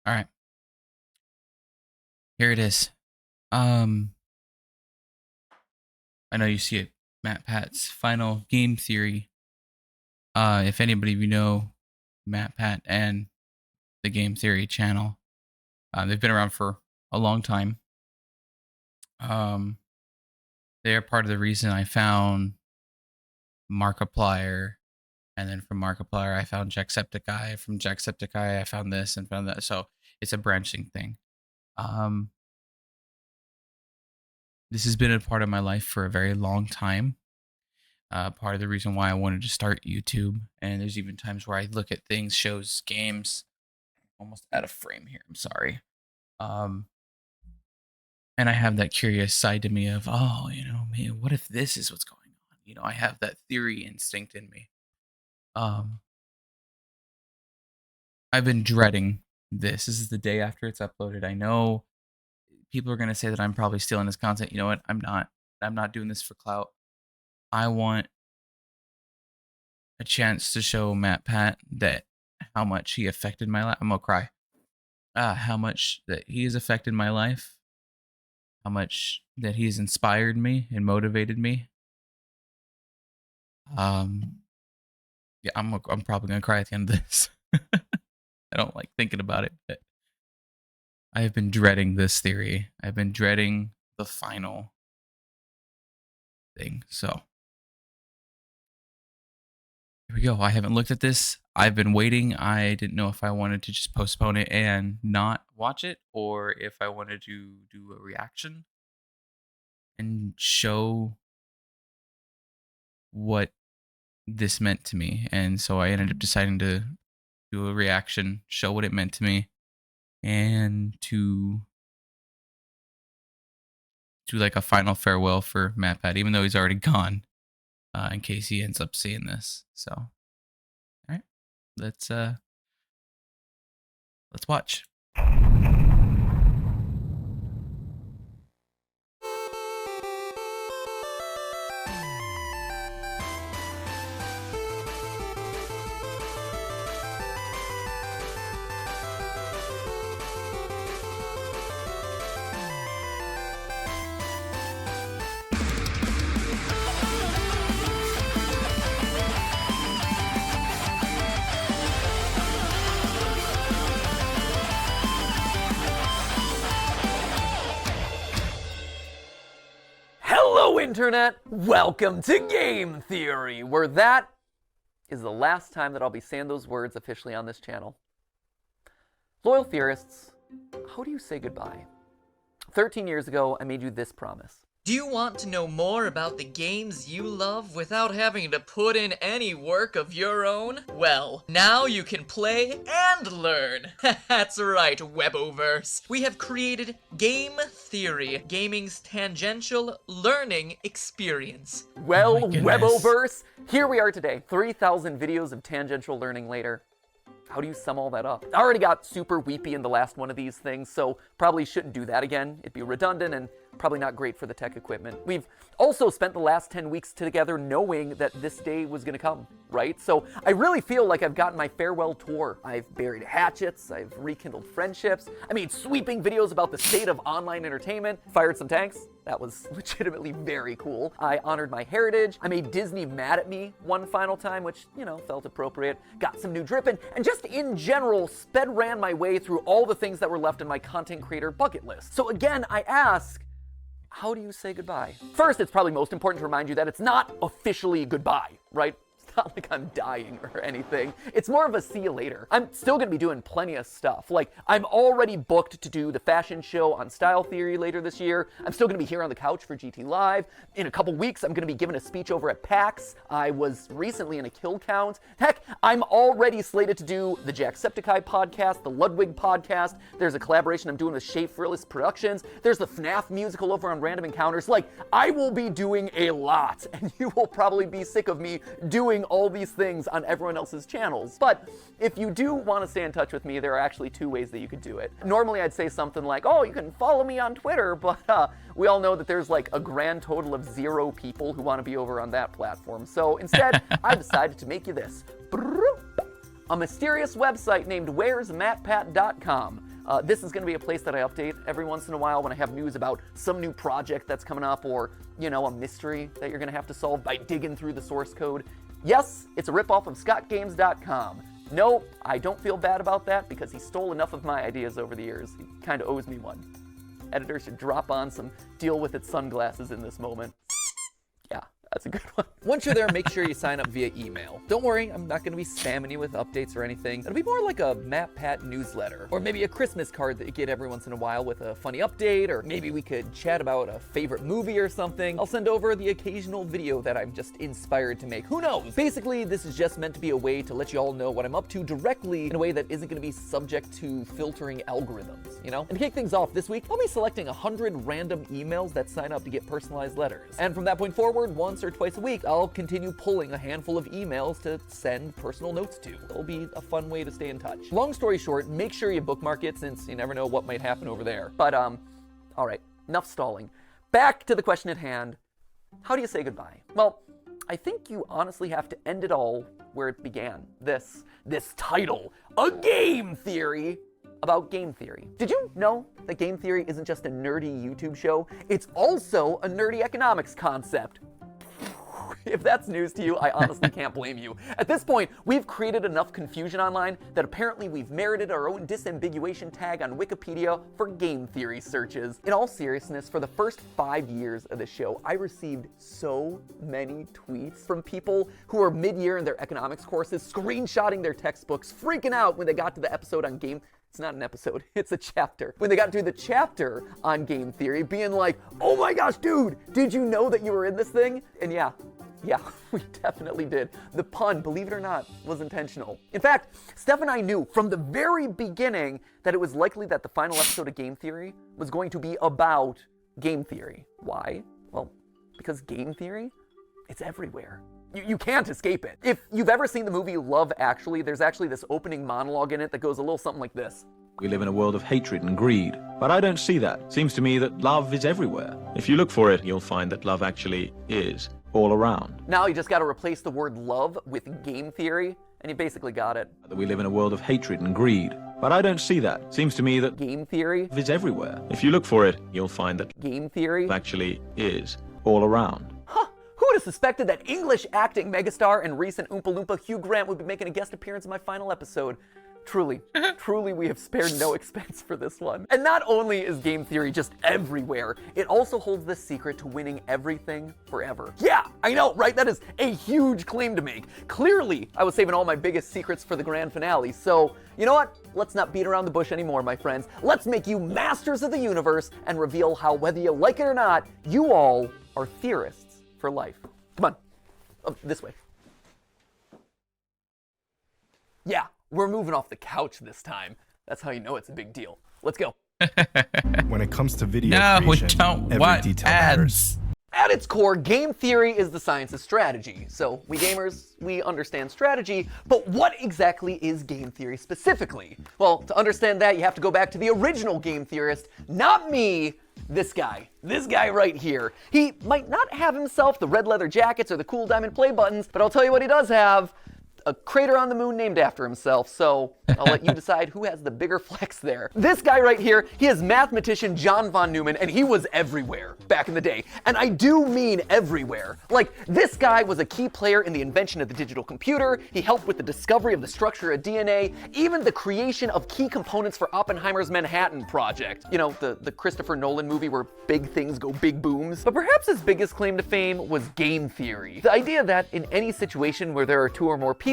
All right, here it is. Um, I know you see it. Matpat'S final game theory. If anybody of you know Matpat and the Game Theory channel, they've been around for a long time. They are part of the reason I found Markiplier, and then from Markiplier I found Jacksepticeye. From Jacksepticeye I found this and found that. So it's a branching thing. This has been a part of my life for a very long time. Part of the reason why I wanted to start YouTube. And there's even times where I look at things, shows, games, almost out of frame here. I'm sorry. And I have that curious side to me of, oh, man, what if this is what's going on? I have that theory instinct in me. I've been dreading this. This is the day after it's uploaded. I know people are going to say that I'm probably stealing this content. You know what? I'm not. I'm not doing this for clout. I want a chance to show Matpat that how much he affected my life. I'm gonna cry. How much that he has affected my life. How much that he's inspired me and motivated me. Yeah, I'm probably gonna cry at the end of this. I don't like thinking about it, but I have been dreading this theory. I've been dreading the final thing. So here we go. I haven't looked at this. I've been waiting. I didn't know if I wanted to just postpone it and not watch it, or if I wanted to do a reaction and show what this meant to me. And so I ended up deciding to do a reaction, show what it meant to me, and to do like a final farewell for Matpat, even though he's already gone, in case he ends up seeing this. So, all right, let's watch. Hello, Internet! Welcome to Game Theory, where that is the last time that I'll be saying those words officially on this channel. Loyal theorists, how do you say goodbye? 13 years ago, I made you this promise. Do you want to know more about the games you love without having to put in any work of your own? Well, now you can play and learn. That's right, Weboverse. We have created Game Theory, gaming's tangential learning experience. Well, Oh my goodness. Weboverse, here we are today, 3,000 videos of tangential learning later. How do you sum all that up? I already got super weepy in the last one of these things, so probably shouldn't do that again. It'd be redundant and probably not great for the tech equipment. We've also spent the last 10 weeks together knowing that this day was gonna come, right? So I really feel like I've gotten my farewell tour. I've buried hatchets, I've rekindled friendships, I made sweeping videos about the state of online entertainment, fired some tanks. That was legitimately very cool. I honored my heritage. I made Disney mad at me one final time, which, felt appropriate. Got some new dripping, and just in general, ran my way through all the things that were left in my content creator bucket list. So again, I ask, how do you say goodbye? First, it's probably most important to remind you that it's not officially goodbye, right? It's not like I'm dying or anything. It's more of a see you later. I'm still gonna be doing plenty of stuff. Like, I'm already booked to do the fashion show on Style Theory later this year. I'm still gonna be here on the couch for GT Live. In a couple weeks, I'm gonna be giving a speech over at PAX. I was recently in a kill count. Heck, I'm already slated to do the Jacksepticeye podcast, the Ludwig podcast. There's a collaboration I'm doing with Shea Frillis Productions. There's the FNAF musical over on Random Encounters. Like, I will be doing a lot, and you will probably be sick of me doing all these things on everyone else's channels. But if you do want to stay in touch with me, there are actually two ways that you could do it. Normally I'd say something like, oh, you can follow me on Twitter, but we all know that there's like a grand total of 0 people who want to be over on that platform. So instead, I decided to make you this. A mysterious website named where'smatpat.com. This is going to be a place that I update every once in a while when I have news about some new project that's coming up, or, you know, a mystery that you're going to have to solve by digging through the source code. Yes, it's a ripoff of ScottGames.com. No, I don't feel bad about that because he stole enough of my ideas over the years. He kind of owes me one. Editor should drop on some deal with its sunglasses in this moment. Yeah, that's a good one. Once you're there, make sure you sign up via email. Don't worry, I'm not going to be spamming you with updates or anything. It'll be more like a Matpat newsletter, or maybe a Christmas card that you get every once in a while with a funny update, or maybe we could chat about a favorite movie or something. I'll send over the occasional video that I'm just inspired to make. Who knows? Basically, this is just meant to be a way to let you all know what I'm up to directly in a way that isn't going to be subject to filtering algorithms, you know? And to kick things off this week, I'll be selecting 100 random emails that sign up to get personalized letters. And from that point forward, once or twice a week, I'll continue pulling a handful of emails to send personal notes to. It'll be a fun way to stay in touch. Long story short, make sure you bookmark it since you never know what might happen over there. But, all right, enough stalling. Back to the question at hand. How do you say goodbye? Well, I think you honestly have to end it all where it began. This title, A Game Theory about game theory. Did you know that game theory isn't just a nerdy YouTube show? It's also a nerdy economics concept. If that's news to you, I honestly can't blame you. At this point, we've created enough confusion online that apparently we've merited our own disambiguation tag on Wikipedia for game theory searches. In all seriousness, for the first 5 years of the show, I received so many tweets from people who were mid-year in their economics courses, screenshotting their textbooks, freaking out when they got to the episode on game. It's not an episode, it's a chapter. When they got to the chapter on game theory, being like, oh my gosh, dude, did you know that you were in this thing? And yeah, we definitely did. The pun, believe it or not, was intentional. In fact, Steph and I knew from the very beginning that it was likely that the final episode of Game Theory was going to be about game theory. Why? Well, because game theory, it's everywhere. You can't escape it. If you've ever seen the movie Love Actually, there's actually this opening monologue in it that goes a little something like this. We live in a world of hatred and greed, but I don't see that. Seems to me that love is everywhere. If you look for it, you'll find that love actually is all around. Now you just got to replace the word love with game theory, and you basically got it. We live in a world of hatred and greed, but I don't see that. Seems to me that game theory is everywhere. If you look for it, you'll find that game theory actually is all around. Who would have suspected that English acting megastar and recent Oompa Loompa Hugh Grant would be making a guest appearance in my final episode? Truly, we have spared no expense for this one. And not only is game theory just everywhere, it also holds the secret to winning everything forever. Yeah, I know, right? That is a huge claim to make. Clearly, I was saving all my biggest secrets for the grand finale. So, you know what? Let's not beat around the bush anymore, my friends. Let's make you masters of the universe and reveal how, whether you like it or not, you all are theorists for life. Come on, this way. Yeah, we're moving off the couch this time. That's how you know it's a big deal. Let's go. When it comes to video No, we creation, don't every want detail matters. At its core, game theory is the science of strategy. So we gamers, we understand strategy, but what exactly is game theory specifically? Well, to understand that, you have to go back to the original game theorist, not me, this guy right here. He might not have himself the red leather jackets or the cool diamond play buttons, but I'll tell you what he does have. A crater on the moon named after himself, so I'll let you decide who has the bigger flex there. This guy right here, he is mathematician John von Neumann, and he was everywhere back in the day. And I do mean everywhere. Like, this guy was a key player in the invention of the digital computer, he helped with the discovery of the structure of DNA, even the creation of key components for Oppenheimer's Manhattan Project. You know, the Christopher Nolan movie where big things go big booms. But perhaps his biggest claim to fame was game theory. The idea that in any situation where there are two or more people,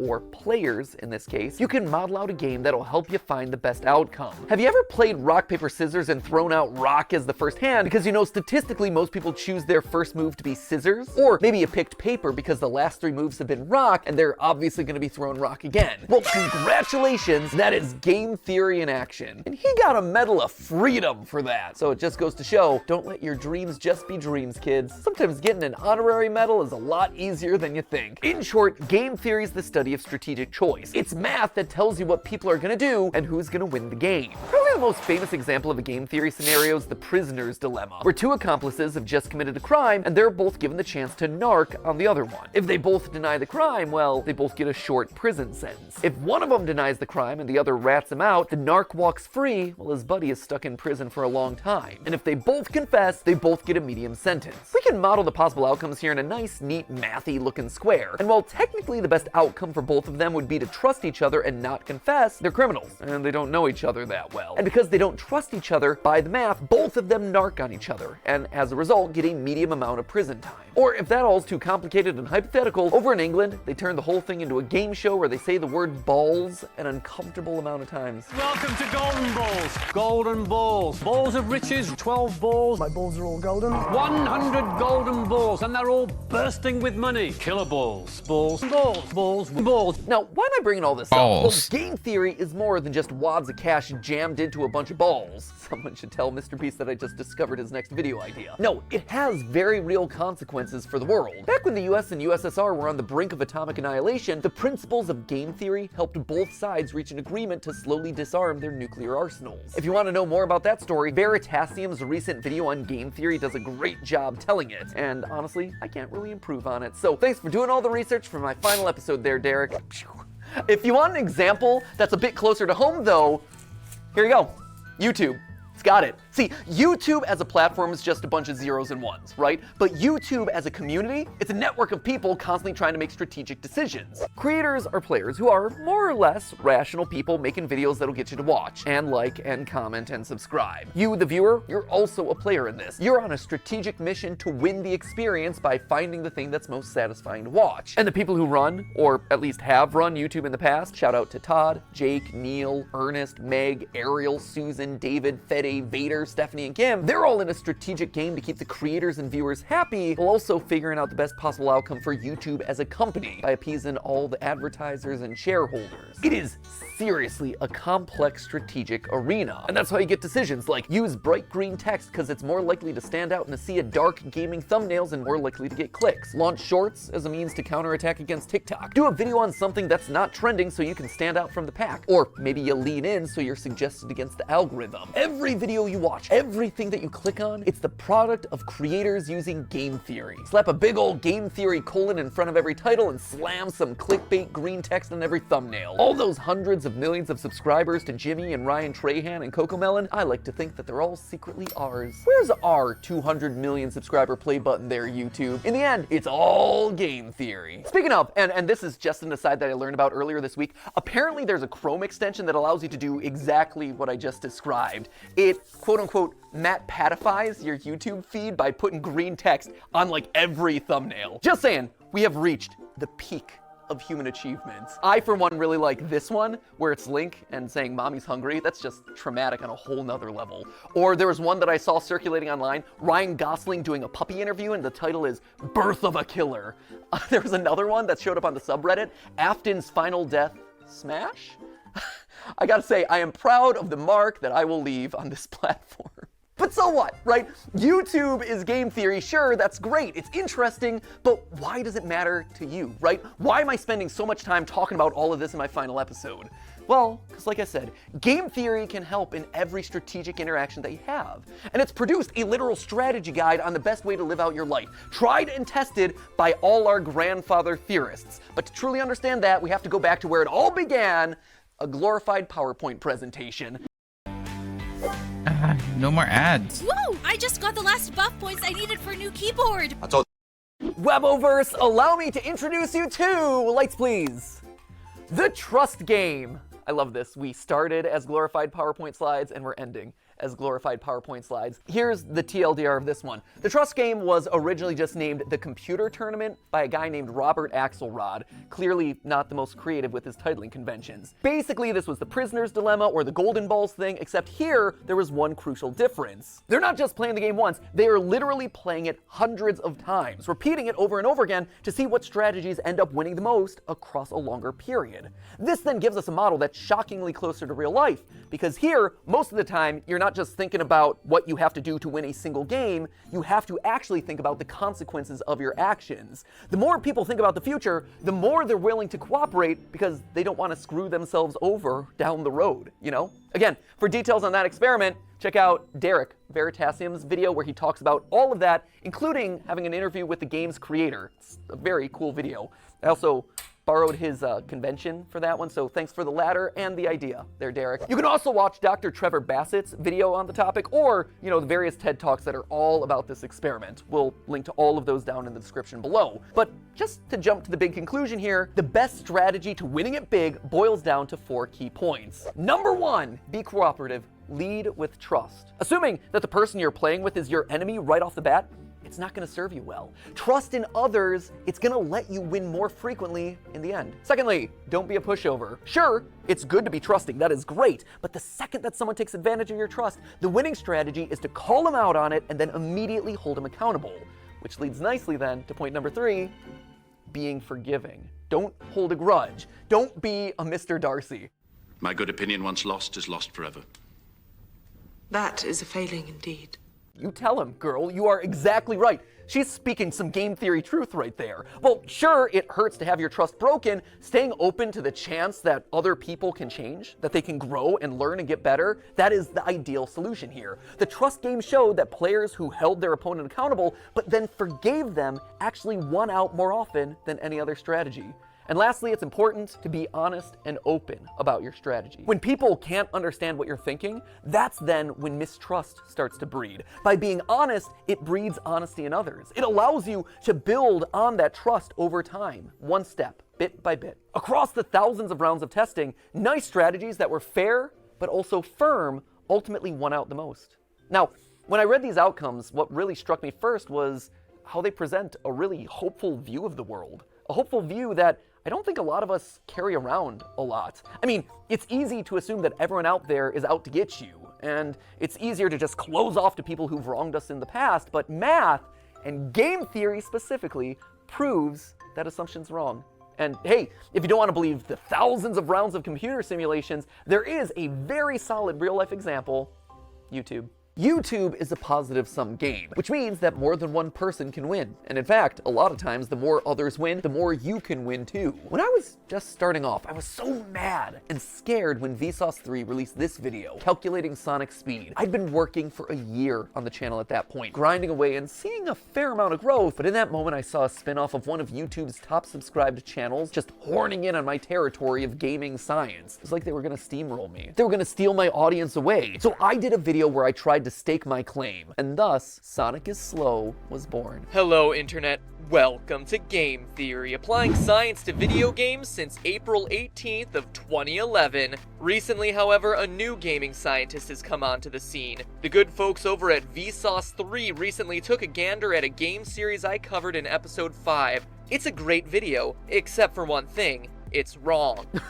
or players in this case, you can model out a game that'll help you find the best outcome. Have you ever played rock, paper, scissors and thrown out rock as the first hand because you know statistically most people choose their first move to be scissors? Or maybe you picked paper because the last 3 moves have been rock and they're obviously going to be throwing rock again. Well, congratulations, that is game theory in action. And he got a Medal of Freedom for that. So it just goes to show, don't let your dreams just be dreams, kids. Sometimes getting an honorary medal is a lot easier than you think. In short, game theory is the study of strategic choice. It's math that tells you what people are gonna do and who's gonna win the game. Probably the most famous example of a game theory scenario is the prisoner's dilemma, where two accomplices have just committed a crime and they're both given the chance to narc on the other one. If they both deny the crime, well, they both get a short prison sentence. If one of them denies the crime and the other rats him out, the narc walks free while his buddy is stuck in prison for a long time. And if they both confess, they both get a medium sentence. We can model the possible outcomes here in a nice, neat, mathy looking square. And while technically the best outcome for both of them would be to trust each other and not confess, they're criminals, and they don't know each other that well. And because they don't trust each other, by the math, both of them narc on each other, and as a result, get a medium amount of prison time. Or if that all's too complicated and hypothetical, over in England, they turn the whole thing into a game show where they say the word balls an uncomfortable amount of times. Welcome to Golden Balls. Golden Balls. Balls of riches, 12 balls. My balls are all golden. 100 golden balls, and they're all bursting with money. Killer balls. Balls. Balls. Balls. Balls. Now, why am I bringing all this Balls. up? Well, game theory is more than just wads of cash jammed into a bunch of balls. Someone should tell Mr. Beast that I just discovered his next video idea. No, it has very real consequences for the world. Back when the US and USSR were on the brink of atomic annihilation, the principles of game theory helped both sides reach an agreement to slowly disarm their nuclear arsenals. If you want to know more about that story, Veritasium's recent video on game theory does a great job telling it. And honestly, I can't really improve on it. So thanks for doing all the research for my final episode there, Derek. If you want an example that's a bit closer to home though, here you go. YouTube. It's got it. See, YouTube as a platform is just a bunch of zeros and ones, right? But YouTube as a community, it's a network of people constantly trying to make strategic decisions. Creators are players who are more or less rational people making videos that'll get you to watch and like and comment and subscribe. You, the viewer, you're also a player in this. You're on a strategic mission to win the experience by finding the thing that's most satisfying to watch. And the people who run, or at least have run YouTube in the past, shout out to Todd, Jake, Neil, Ernest, Meg, Ariel, Susan, David, Fede, Vader, Stephanie, and Kim, they're all in a strategic game to keep the creators and viewers happy, while also figuring out the best possible outcome for YouTube as a company by appeasing all the advertisers and shareholders. It is seriously a complex strategic arena, and that's how you get decisions like use bright green text because it's more likely to stand out in a sea of dark gaming thumbnails and more likely to get clicks. Launch shorts as a means to counterattack against TikTok. Do a video on something that's not trending so you can stand out from the pack, or maybe you lean in so you're suggested against the algorithm. Every video you watch, everything that you click on, it's the product of creators using game theory. Slap a big old game theory colon in front of every title and slam some clickbait green text on every thumbnail. All those hundreds of millions of subscribers to Jimmy and Ryan Trahan and Cocomelon, I like to think that they're all secretly ours. Where's our 200 million subscriber play button there, YouTube? In the end, it's all game theory. Speaking of, and this is just an aside that I learned about earlier this week, apparently there's a Chrome extension that allows you to do exactly what I just described. It, quote unquote, Matpat'ifies your YouTube feed by putting green text on like every thumbnail. Just saying, we have reached the peak of human achievements. I, for one, really like this one, where it's Link and saying mommy's hungry. That's just traumatic on a whole nother level. Or there was one that I saw circulating online, Ryan Gosling doing a puppy interview, and the title is Birth of a Killer. There was another one that showed up on the subreddit, Afton's Final Death Smash? I gotta say, I am proud of the mark that I will leave on this platform. But so what, right? YouTube is game theory, sure, that's great, it's interesting, but why does it matter to you, right? Why am I spending so much time talking about all of this in my final episode? Well, because like I said, game theory can help in every strategic interaction that you have. And it's produced a literal strategy guide on the best way to live out your life, tried and tested by all our grandfather theorists. But to truly understand that, we have to go back to where it all began, a glorified PowerPoint presentation. No more ads. Woo! I just got the last buff points I needed for a new keyboard. Weboverse, allow me to introduce you to, lights please, the Trust Game. I love this. We started as glorified PowerPoint slides and we're ending as glorified PowerPoint slides. Here's the TLDR of this one. The Trust Game was originally just named the Computer Tournament by a guy named Robert Axelrod, clearly not the most creative with his titling conventions. Basically, this was the Prisoner's Dilemma or the Golden Balls thing, except here, there was one crucial difference. They're not just playing the game once, they are literally playing it hundreds of times, repeating it over and over again to see what strategies end up winning the most across a longer period. This then gives us a model that's shockingly closer to real life, because here, most of the time, you're not not just thinking about what you have to do to win a single game, you have to actually think about the consequences of your actions. The more people think about the future, the more they're willing to cooperate because they don't want to screw themselves over down the road, you know? Again, for details on that experiment, check out Derek Veritasium's video where he talks about all of that, including having an interview with the game's creator. It's a very cool video. I also borrowed his convention for that one, so thanks for the latter and the idea there, Derek. You can also watch Dr. Trevor Bassett's video on the topic, or, you know, the various TED Talks that are all about this experiment. We'll link to all of those down in the description below. But just to jump to the big conclusion here, the best strategy to winning it big boils down to 4 key points. Number 1, be cooperative. Lead with trust. Assuming that the person you're playing with is your enemy right off the bat, it's not going to serve you well. Trust in others, it's going to let you win more frequently in the end. Secondly, don't be a pushover. Sure, it's good to be trusting, that is great, but the second that someone takes advantage of your trust, the winning strategy is to call them out on it and then immediately hold them accountable. Which leads nicely then to point number 3, being forgiving. Don't hold a grudge. Don't be a Mr. Darcy. My good opinion once lost is lost forever. That is a failing indeed. You tell him, girl, you are exactly right. She's speaking some game theory truth right there. Well, sure, it hurts to have your trust broken. Staying open to the chance that other people can change, that they can grow and learn and get better, that is the ideal solution here. The trust game showed that players who held their opponent accountable, but then forgave them, actually won out more often than any other strategy. And lastly, it's important to be honest and open about your strategy. When people can't understand what you're thinking, that's then when mistrust starts to breed. By being honest, it breeds honesty in others. It allows you to build on that trust over time, one step, bit by bit. Across the thousands of rounds of testing, nice strategies that were fair, but also firm, ultimately won out the most. Now, when I read these outcomes, what really struck me first was how they present a really hopeful view of the world. A hopeful view that I don't think a lot of us carry around a lot. I mean, it's easy to assume that everyone out there is out to get you, and it's easier to just close off to people who've wronged us in the past, but math, and game theory specifically, proves that assumption's wrong. And hey, if you don't want to believe the thousands of rounds of computer simulations, there is a very solid real-life example: YouTube. YouTube is a positive-sum game, which means that more than one person can win. And in fact, a lot of times, the more others win, the more you can win too. When I was just starting off, I was so mad and scared when Vsauce 3 released this video, calculating Sonic's speed. I'd been working for a year on the channel at that point, grinding away and seeing a fair amount of growth, but in that moment I saw a spin-off of one of YouTube's top subscribed channels just horning in on my territory of gaming science. It was like they were gonna steamroll me. They were gonna steal my audience away. So I did a video where I tried to stake my claim, and thus Sonic is Slow was born. Hello, Internet. Welcome to Game Theory, applying science to video games since April 18th of 2011. Recently, however, a new gaming scientist has come onto the scene. The good folks over at Vsauce 3 recently took a gander at a game series I covered in episode 5. It's a great video, except for one thing: it's wrong. Listen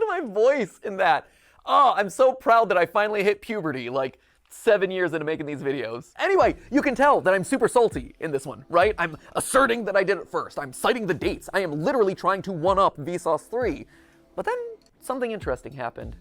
to my voice in that. Oh, I'm so proud that I finally hit puberty, like 7 years into making these videos. Anyway, you can tell that I'm super salty in this one, right? I'm asserting that I did it first. I'm citing the dates. I am literally trying to one-up Vsauce 3. But then something interesting happened.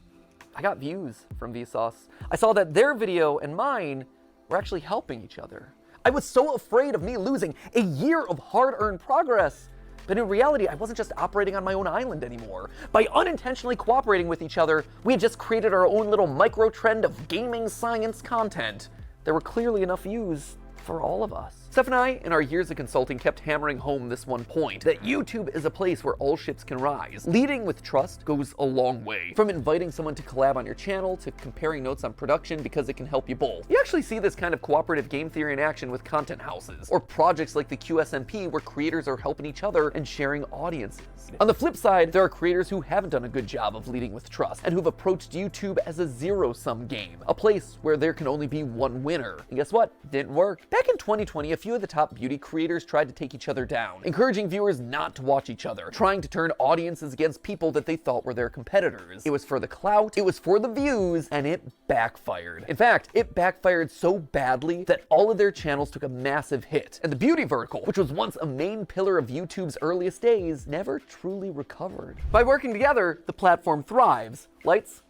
I got views from Vsauce. I saw that their video and mine were actually helping each other. I was so afraid of me losing a year of hard-earned progress. But in reality, I wasn't just operating on my own island anymore. By unintentionally cooperating with each other, we had just created our own little micro-trend of gaming science content. There were clearly enough views for all of us. Steph and I, in our years of consulting, kept hammering home this one point, that YouTube is a place where all ships can rise. Leading with trust goes a long way. From inviting someone to collab on your channel, to comparing notes on production because it can help you both. You actually see this kind of cooperative game theory in action with content houses, or projects like the QSMP where creators are helping each other and sharing audiences. On the flip side, there are creators who haven't done a good job of leading with trust, and who've approached YouTube as a zero-sum game, a place where there can only be one winner. And guess what? Didn't work. Back in 2020, a few of the top beauty creators tried to take each other down, encouraging viewers not to watch each other, trying to turn audiences against people that they thought were their competitors. It was for the clout, it was for the views, and it backfired. In fact, it backfired so badly that all of their channels took a massive hit, and the beauty vertical, which was once a main pillar of YouTube's earliest days, never truly recovered. By working together, the platform thrives. Lights,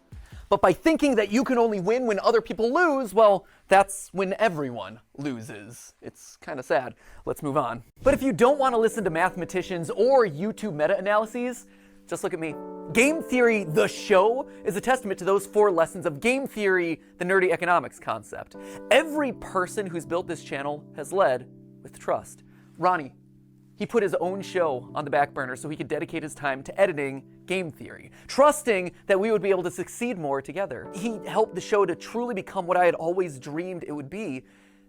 But by thinking that you can only win when other people lose, well, that's when everyone loses. It's kind of sad. Let's move on. But if you don't want to listen to mathematicians or YouTube meta-analyses, just look at me. Game Theory, the show, is a testament to those 4 lessons of game theory, the nerdy economics concept. Every person who's built this channel has led with trust. Ronnie, he put his own show on the back burner so he could dedicate his time to editing Game Theory, trusting that we would be able to succeed more together. He helped the show to truly become what I had always dreamed it would be,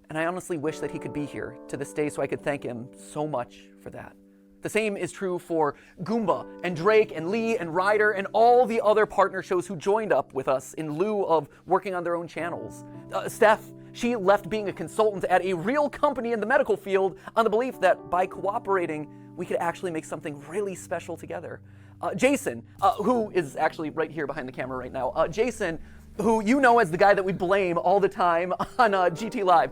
and I honestly wish that he could be here to this day so I could thank him so much for that. The same is true for Goomba and Drake and Lee and Ryder and all the other partner shows who joined up with us in lieu of working on their own channels. Steph, she left being a consultant at a real company in the medical field on the belief that by cooperating, we could actually make something really special together. Jason, who is actually right here behind the camera right now. Jason, who you know as the guy that we blame all the time on GT Live.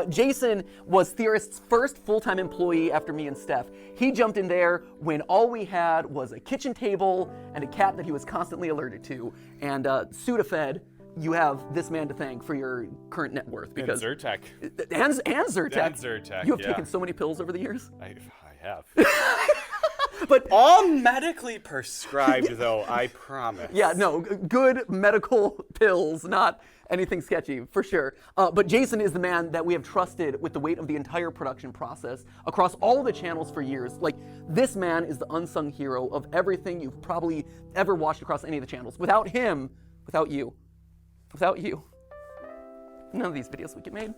Jason was Theorist's first full-time employee after me and Steph. He jumped in there when all we had was a kitchen table and a cat that he was constantly allergic to. And Sudafed, you have this man to thank for your current net worth. Because and Zyrtec. And Zyrtec. And Zyrtec, you have taken so many pills over the years. I have. But all medically prescribed, though, I promise. Yeah, no, good medical pills, not anything sketchy, for sure. But Jason is the man that we have trusted with the weight of the entire production process across all the channels for years. Like, this man is the unsung hero of everything you've probably ever watched across any of the channels. Without him, without you, none of these videos would get made.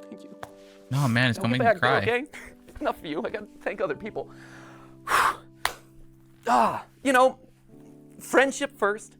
Thank you. No, man, it's gonna make me cry. Okay? Enough for you. I gotta thank other people. You know, friendship first,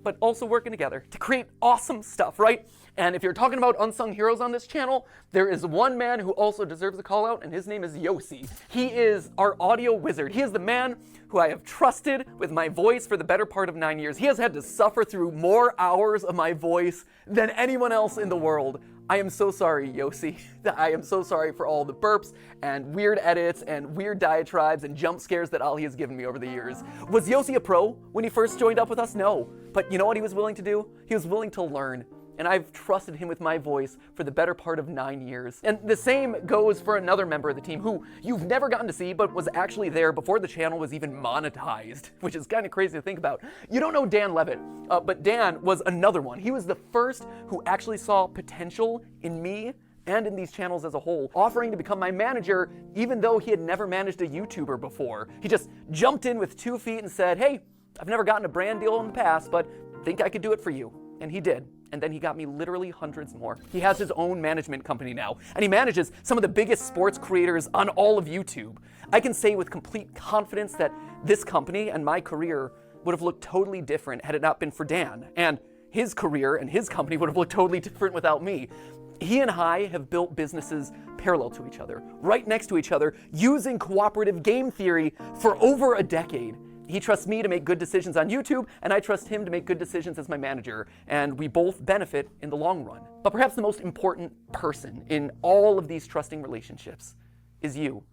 but also working together to create awesome stuff, right? And if you're talking about unsung heroes on this channel, there is one man who also deserves a call out, and his name is Yossi. He is our audio wizard. He is the man who I have trusted with my voice for the better part of 9 years. He has had to suffer through more hours of my voice than anyone else in the world. I am so sorry, Yossi. I am so sorry for all the burps and weird edits and weird diatribes and jump scares that Ali has given me over the years. Was Yossi a pro when he first joined up with us? No. But you know what he was willing to do? He was willing to learn. And I've trusted him with my voice for the better part of 9 years. And the same goes for another member of the team who you've never gotten to see, but was actually there before the channel was even monetized, which is kind of crazy to think about. You don't know Dan Levitt, but Dan was another one. He was the first who actually saw potential in me and in these channels as a whole, offering to become my manager even though he had never managed a YouTuber before. He just jumped in with 2 feet and said, hey, I've never gotten a brand deal in the past, but think I could do it for you. And he did. And then he got me literally hundreds more. He has his own management company now, and he manages some of the biggest sports creators on all of YouTube. I can say with complete confidence that this company and my career would have looked totally different had it not been for Dan. And his career and his company would have looked totally different without me. He and I have built businesses parallel to each other, right next to each other, using cooperative game theory for over a decade. He trusts me to make good decisions on YouTube, and I trust him to make good decisions as my manager, and we both benefit in the long run. But perhaps the most important person in all of these trusting relationships is you.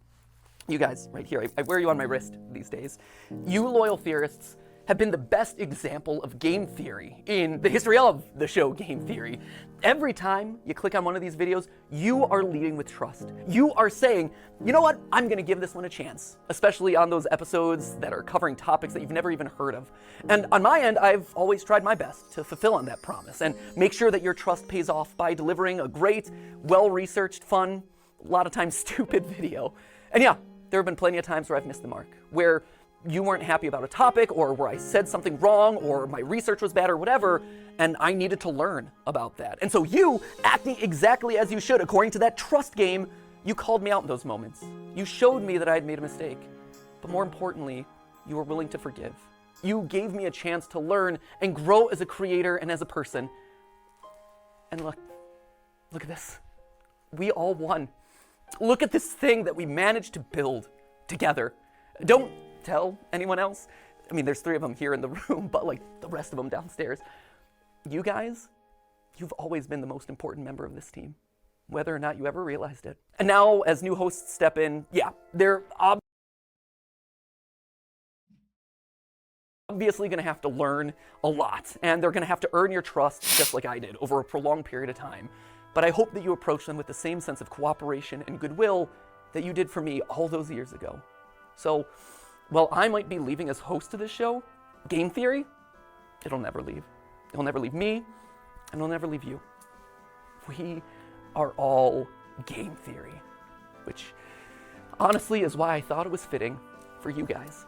You guys, right here. I wear you on my wrist these days. You loyal theorists have been the best example of game theory in the history of the show Game Theory. Every time you click on one of these videos, you are leading with trust. You are saying, you know what, I'm gonna give this one a chance, especially on those episodes that are covering topics that you've never even heard of. And on my end, I've always tried my best to fulfill on that promise and make sure that your trust pays off by delivering a great, well-researched, fun, a lot of times stupid video. And yeah, there have been plenty of times where I've missed the mark, where you weren't happy about a topic, or where I said something wrong, or my research was bad, or whatever, and I needed to learn about that. And so you, acting exactly as you should, according to that trust game, you called me out in those moments. You showed me that I had made a mistake. But more importantly, you were willing to forgive. You gave me a chance to learn and grow as a creator and as a person. And look at this. We all won. Look at this thing that we managed to build together. Don't tell anyone else. I mean, there's 3 of them here in the room, but like the rest of them downstairs. You guys, you've always been the most important member of this team, whether or not you ever realized it. And now, as new hosts step in, yeah, they're obviously going to have to learn a lot, and they're going to have to earn your trust just like I did over a prolonged period of time. But I hope that you approach them with the same sense of cooperation and goodwill that you did for me all those years ago. So, while I might be leaving as host of this show, Game Theory, it'll never leave. It'll never leave me, and it'll never leave you. We are all Game Theory, which honestly is why I thought it was fitting for you guys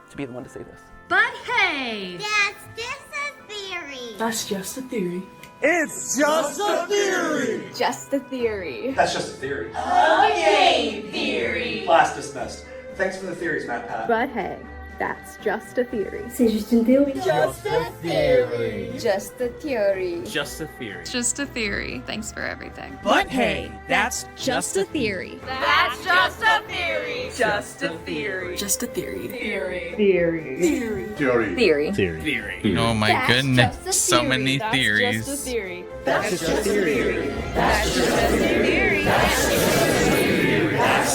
to be the one to say this. But hey! That's just a theory. That's just a theory. It's just a theory. Just a theory. That's just a theory. Okay, theory! Class dismissed. Thanks for the theories, Matpat. But hey, that's just a theory. C'est juste une théorie. Just a theory. Just a theory. Just a theory. Just a theory. Thanks for everything. But hey, that's just a theory. That's just a theory. Just a theory. Just a theory. Theory. Theory. Theory. Theory. Oh my That's goodness, just a so theory. many That's theories. just a theory. That's just a theory. That's just a theory. That's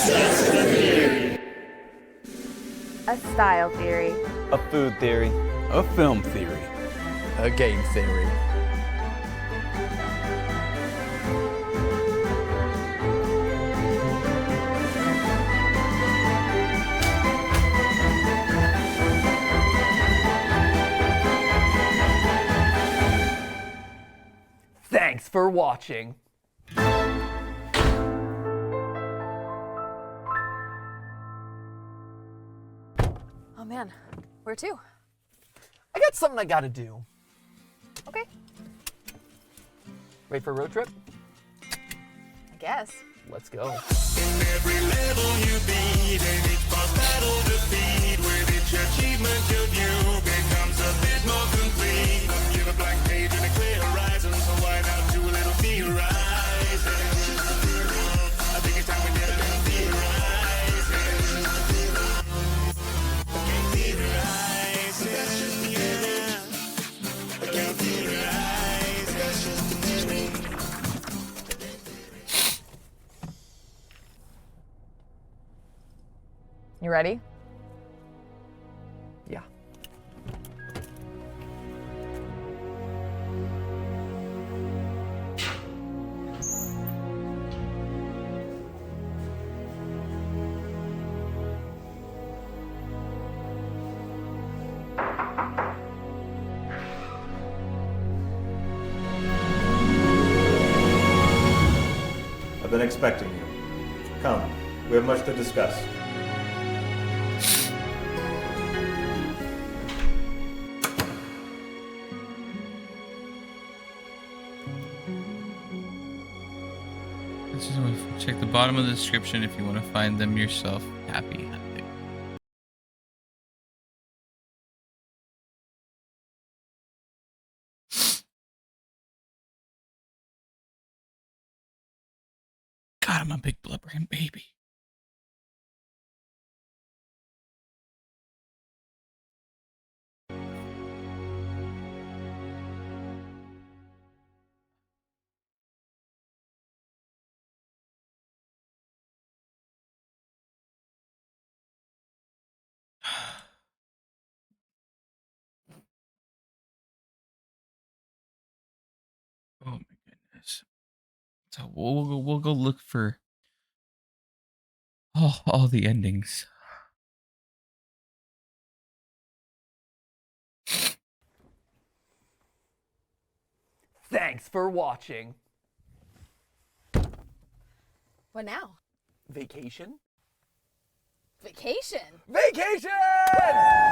just a theory. A style theory. A food theory. A film theory. A game theory. Thanks for watching. Oh man, where to? I got something I gotta do. Okay, Ready for a road trip? I guess. Let's go. You ready? Yeah. I've been expecting you. Come, we have much to discuss. This is what, check the bottom of the description if you want to find them yourself. Happy hunting. God, I'm a big blubbering baby. Oh my goodness. So we'll go look for all the endings. Thanks for watching. What now? Vacation? Vacation? Vacation!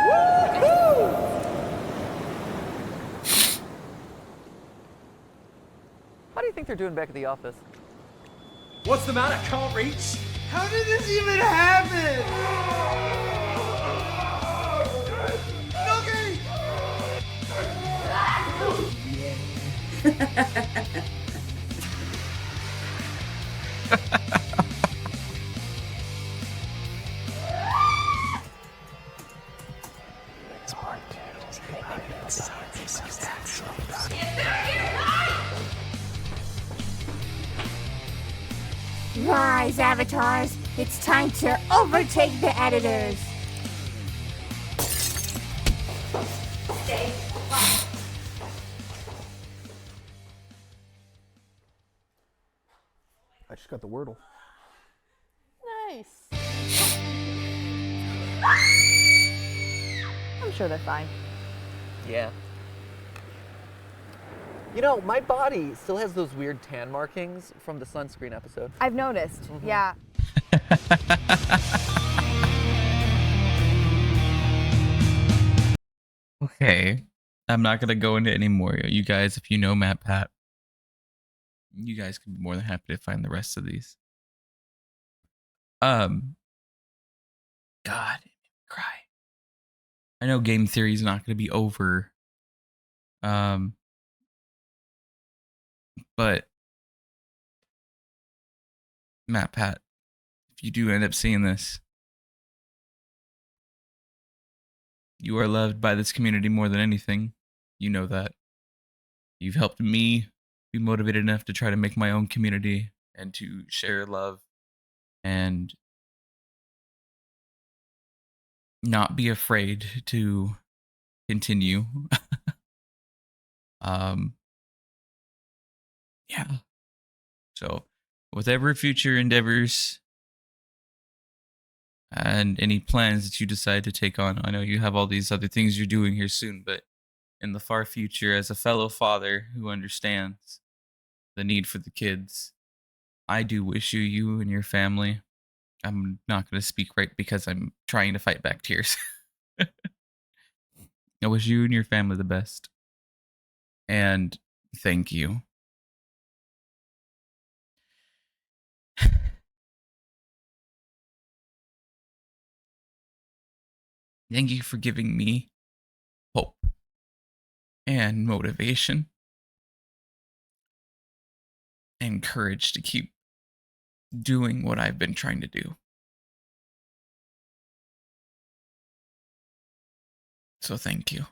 Woo! How do you think they're doing back at the office? What's the matter? Can't reach? How did this even happen? Noogie! Rise, avatars. It's time to overtake the editors. Stay. I just got the Wordle. Nice. I'm sure they're fine. Yeah. You know, my body still has those weird tan markings from the sunscreen episode. I've noticed. Yeah. Okay. I'm not gonna go into any more. You guys, if you know MatPat, you guys can be more than happy to find the rest of these. God, it made me cry. I know game theory is not gonna be over. But MatPat, if you do end up seeing this, you are loved by this community more than anything. You know that. You've helped me be motivated enough to try to make my own community and to share love and not be afraid to continue. Yeah. So, whatever future endeavors and any plans that you decide to take on, I know you have all these other things you're doing here soon, but in the far future, as a fellow father who understands the need for the kids, I do wish you and your family. I'm not going to speak right because I'm trying to fight back tears. I wish you and your family the best. And thank you. Thank you for giving me hope and motivation and courage to keep doing what I've been trying to do. So thank you.